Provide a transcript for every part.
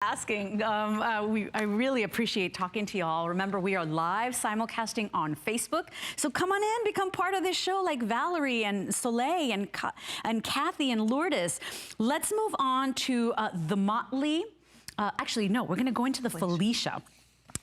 Asking. I really appreciate talking to y'all. Remember, we are live simulcasting on Facebook. So come on in, become part of this show like Valerie and Soleil and Kathy and Lourdes. Let's move on to the Motley. Actually, no, we're going to go into the Felisha.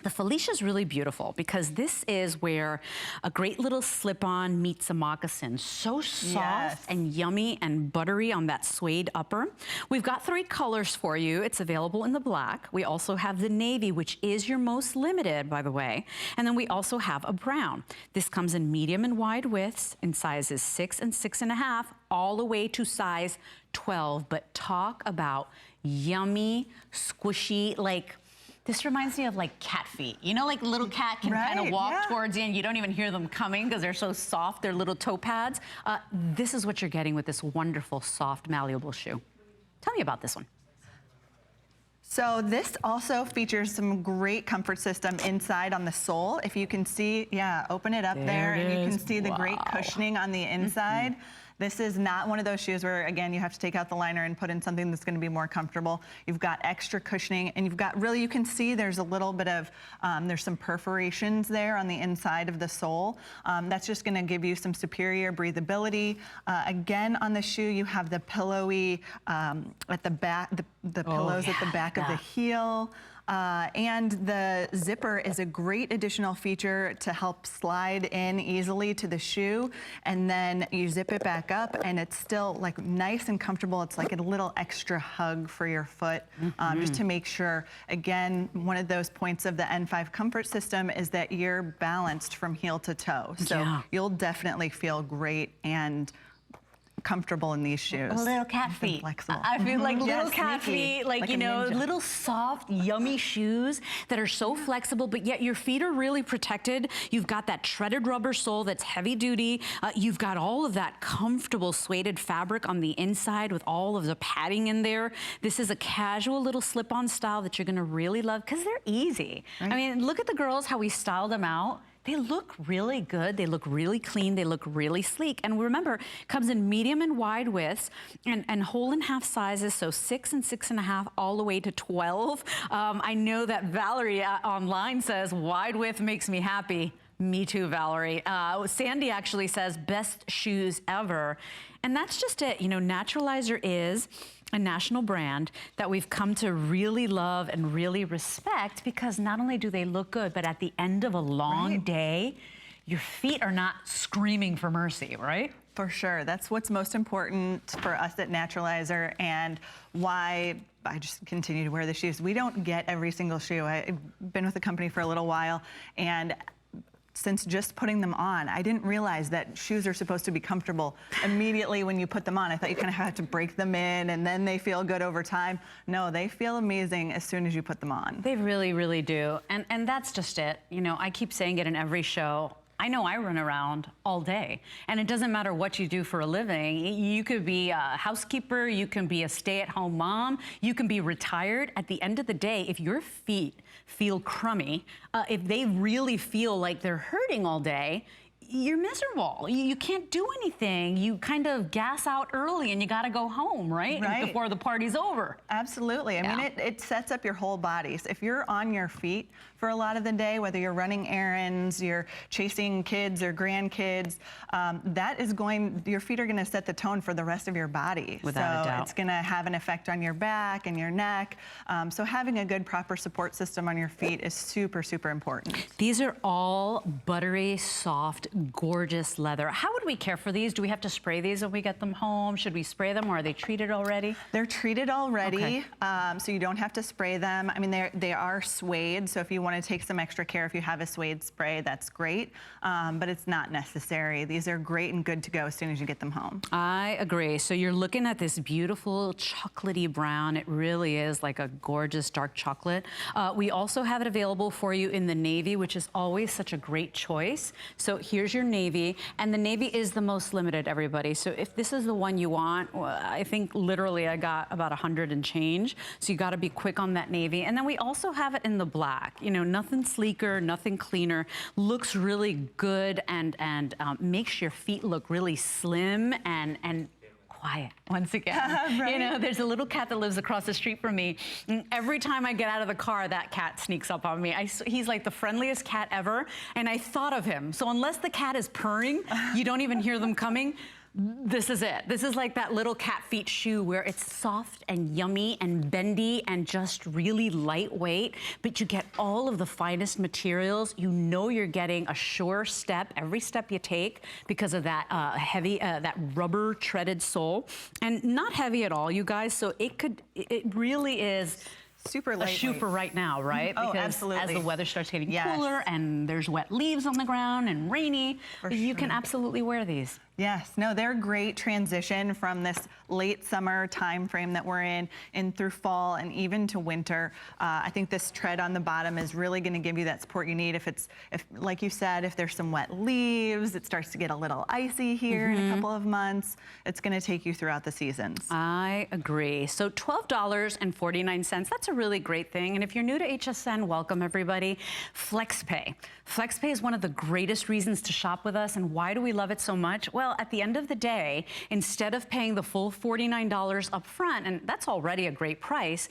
The Felisha is really beautiful because this is where a great little slip-on meets a moccasin. So soft and yummy and buttery on that suede upper. We've got 3 colors for you. It's available in the black. We also have the navy, which is your most limited, by the way. And then we also have a brown. This comes in medium and wide widths in sizes 6 and 6.5, all the way to size 12. But talk about yummy, squishy, like, this reminds me of like cat feet. You know, like a little cat can kind of walk towards you and you don't even hear them coming because they're so soft, they're little toe pads. This is what you're getting with this wonderful, soft, malleable shoe. Tell me about this one. So this also features some great comfort system inside on the sole. If you can see, open it up there and you can see the great cushioning on the inside. This is not one of those shoes where, again, you have to take out the liner and put in something that's going to be more comfortable. You've got extra cushioning, and you've got really, you can see there's a little bit of, there's some perforations there on the inside of the sole. That's just going to give you some superior breathability. Again, on the shoe, you have the pillowy at the back, the pillows at the back of the heel. And the zipper is a great additional feature to help slide in easily to the shoe, and then you zip it back up and it's still like nice and comfortable. It's like a little extra hug for your foot, just to make sure. Again, one of those points of the N5 comfort system is that you're balanced from heel to toe. So you'll definitely feel great and comfortable in these shoes. Little cat feet. Flexible. I feel like little cat feet, like you know, little soft, yummy shoes that are so flexible, but yet your feet are really protected. You've got that treaded rubber sole that's heavy duty. You've got all of that comfortable suede fabric on the inside with all of the padding in there. This is a casual little slip-on style that you're gonna really love because they're easy. I mean, look at the girls, how we styled them out. They look really good, they look really clean, they look really sleek. And remember, it comes in medium and wide widths and whole and half sizes, so 6 and 6.5 all the way to 12. I know that Valerie online says, wide width makes me happy. Me too, Valerie. Sandy actually says, best shoes ever. And that's just it, you know, Naturalizer is a national brand that we've come to really love and really respect because not only do they look good, but at the end of a long day, your feet are not screaming for mercy, right? For sure. That's what's most important for us at Naturalizer and why I just continue to wear the shoes. We don't get every single shoe. I've been with the company for a little while, and since just putting them on, I didn't realize that shoes are supposed to be comfortable immediately when you put them on. I thought you kind of had to break them in and then they feel good over time. No, they feel amazing as soon as you put them on. They really, really do. And that's just it. You know, I keep saying it in every show. I know I run around all day, and it doesn't matter what you do for a living. You could be a housekeeper, you can be a stay-at-home mom, you can be retired. At the end of the day, if your feet feel crummy, if they really feel like they're hurting all day, you're miserable. You can't do anything. You kind of gas out early and you got to go home, right? Before the party's over. Absolutely. I mean, it sets up your whole body. So if you're on your feet for a lot of the day, whether you're running errands, you're chasing kids or grandkids, your feet are going to set the tone for the rest of your body. Without a doubt. It's going to have an effect on your back and your neck. So having a good, proper support system on your feet is super, super important. These are all buttery, soft, gorgeous leather. How would we care for these? Do we have to spray these when we get them home? Should we spray them, or are they treated already? They're treated already, so you don't have to spray them. I mean, they are suede, so if you want to take some extra care, if you have a suede spray, that's great, but it's not necessary. These are great and good to go as soon as you get them home. I agree. So you're looking at this beautiful chocolatey brown. It really is like a gorgeous dark chocolate. We also have it available for you in the navy, which is always such a great choice. So here's your navy, and the navy is the most limited, everybody. So if this is the one you want, well, I think literally I got about 100 and change. So you got to be quick on that navy. And then we also have it in the black. You know, nothing sleeker, nothing cleaner. Looks really good and makes your feet look really slim and quiet once again. Right? You know, there's a little cat that lives across the street from me. And every time I get out of the car, that cat sneaks up on me. He's like the friendliest cat ever, and I thought of him. So unless the cat is purring, you don't even hear them coming. This is it. This is like that little cat feet shoe where it's soft and yummy and bendy and just really lightweight, but you get all of the finest materials. You know you're getting a sure step every step you take because of that heavy, that rubber treaded sole, and not heavy at all, you guys. So it really is super lightweight. A shoe for right now, right? Oh, because absolutely. as the weather starts getting Yes. cooler and there's wet leaves on the ground and rainy, you sure. can absolutely wear these. Yes, no, they're a great transition from this late summer time frame that we're in through fall and even to winter. I think this tread on the bottom is really going to give you that support you need. If like you said, if there's some wet leaves, it starts to get a little icy here in a couple of months. It's going to take you throughout the seasons. I agree. So $12.49, that's a really great thing. And if you're new to HSN, welcome everybody. FlexPay. FlexPay is one of the greatest reasons to shop with us. And why do we love it so much? Well, at the end of the day, instead of paying the full $49 up front, and that's already a great price,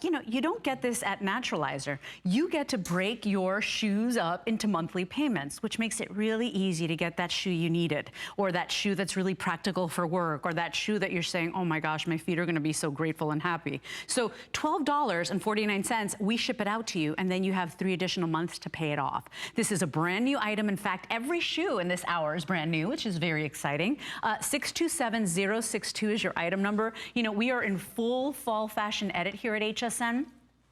you know, you don't get this at Naturalizer. You get to break your shoes up into monthly payments, which makes it really easy to get that shoe you needed, or that shoe that's really practical for work, or that shoe that you're saying, oh my gosh, my feet are gonna be so grateful and happy. So $12.49, we ship it out to you, and then you have 3 additional months to pay it off. This is a brand new item. In fact, every shoe in this hour is brand new, which is very exciting. 627062 is your item number. You know, we are in full fall fashion edit here at HSN.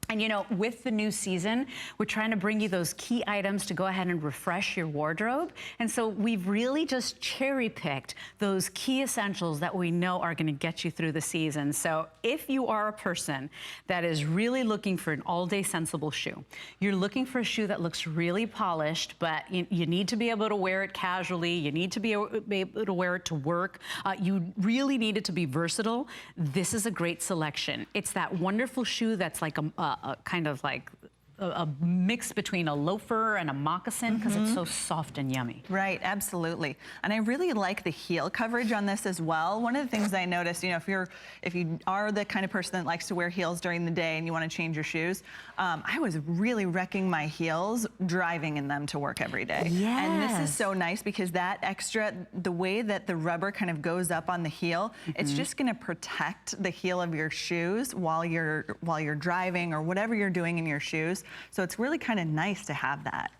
And you know, with the new season, we're trying to bring you those key items to go ahead and refresh your wardrobe. And so we've really just cherry-picked those key essentials that we know are gonna get you through the season. So if you are a person that is really looking for an all-day sensible shoe, you're looking for a shoe that looks really polished, but you need to be able to wear it casually, you need to be able to wear it to work, you really need it to be versatile, this is a great selection. It's that wonderful shoe that's like a kind of like a mix between a loafer and a moccasin because it's so soft and yummy. Right, absolutely. And I really like the heel coverage on this as well. One of the things I noticed, you know, if you are the kind of person that likes to wear heels during the day and you want to change your shoes, I was really wrecking my heels driving in them to work every day. Yes. And this is so nice because that extra, the way that the rubber kind of goes up on the heel, it's just going to protect the heel of your shoes while you're driving or whatever you're doing in your shoes. So it's really kind of nice to have that.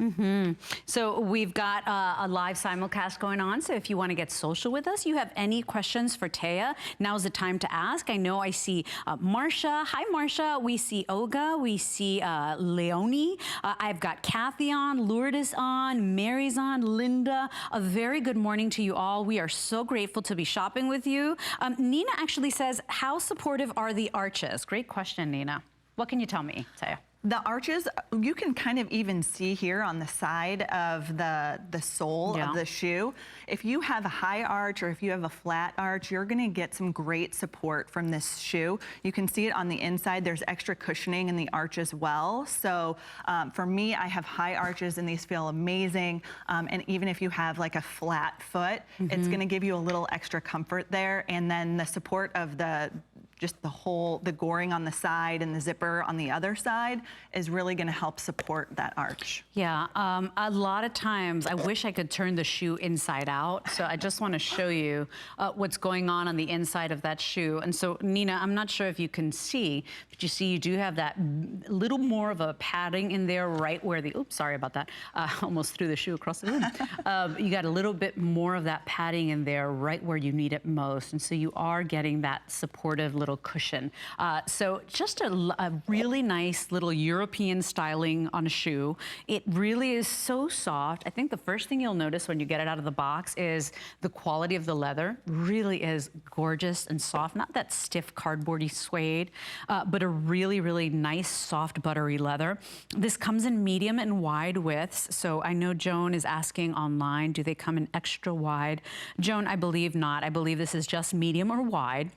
So we've got a live simulcast going on. So if you want to get social with us, you have any questions for Taya, now's the time to ask. I know I see Marsha. Hi, Marsha. We see Olga. We see Leonie. I've got Kathy on, Lourdes on, Mary's on, Linda. A very good morning to you all. We are so grateful to be shopping with you. Nina actually says, how supportive are the arches? Great question, Nina. What can you tell me, Taya? The arches, you can kind of even see here on the side of the sole of the shoe. If you have a high arch or if you have a flat arch, you're gonna get some great support from this shoe. You can see it on the inside. There's extra cushioning in the arch as well. So for me, I have high arches and these feel amazing. And even if you have like a flat foot, it's gonna give you a little extra comfort there. And then the support of just the goring on the side and the zipper on the other side is really gonna help support that arch. Yeah, a lot of times I wish I could turn the shoe inside out. So I just wanna show you what's going on the inside of that shoe. And so Nina, I'm not sure if you can see, but you see you do have that little more of a padding in there right where the, oops, sorry about that. Almost threw the shoe across the room. You got a little bit more of that padding in there right where you need it most. And so you are getting that supportive little cushion. So just a really nice little European styling on a shoe. It really is so soft. I think the first thing you'll notice when you get it out of the box is the quality of the leather really is gorgeous and soft. Not that stiff cardboardy suede, but a really, really nice, soft, buttery leather. This comes in medium and wide widths. So I know Joan is asking online, do they come in extra wide? Joan, I believe not. I believe this is just medium or wide.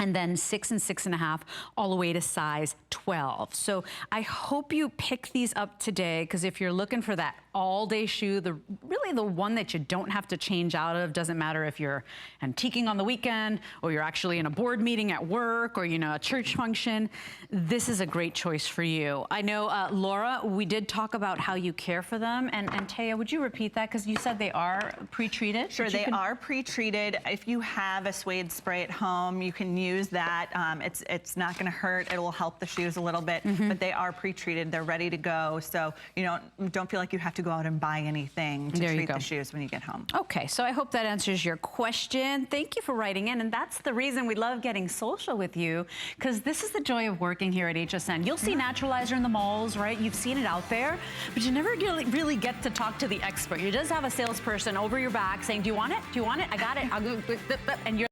and then 6 and 6.5 all the way to size 12. So I hope you pick these up today, because if you're looking for that all-day shoe, really the one that you don't have to change out of, doesn't matter if you're antiquing on the weekend or you're actually in a board meeting at work or a church function, this is a great choice for you. I know, Laura, we did talk about how you care for them, and Taya, would you repeat that, because you said they are pre-treated? Sure, they are pre-treated. If you have a suede spray at home, you can use that. It's not going to hurt. It will help the shoes a little bit, but they are pre-treated. They're ready to go, so you don't feel like you have to go out and buy anything to treat the shoes when you get home. Okay, so I hope that answers your question. Thank you for writing in, and that's the reason we love getting social with you, because this is the joy of working here at HSN. You'll see Naturalizer in the malls, right? You've seen it out there, but you never really get to talk to the expert. You just have a salesperson over your back saying, do you want it? Do you want it? I got it. I'll go, and you're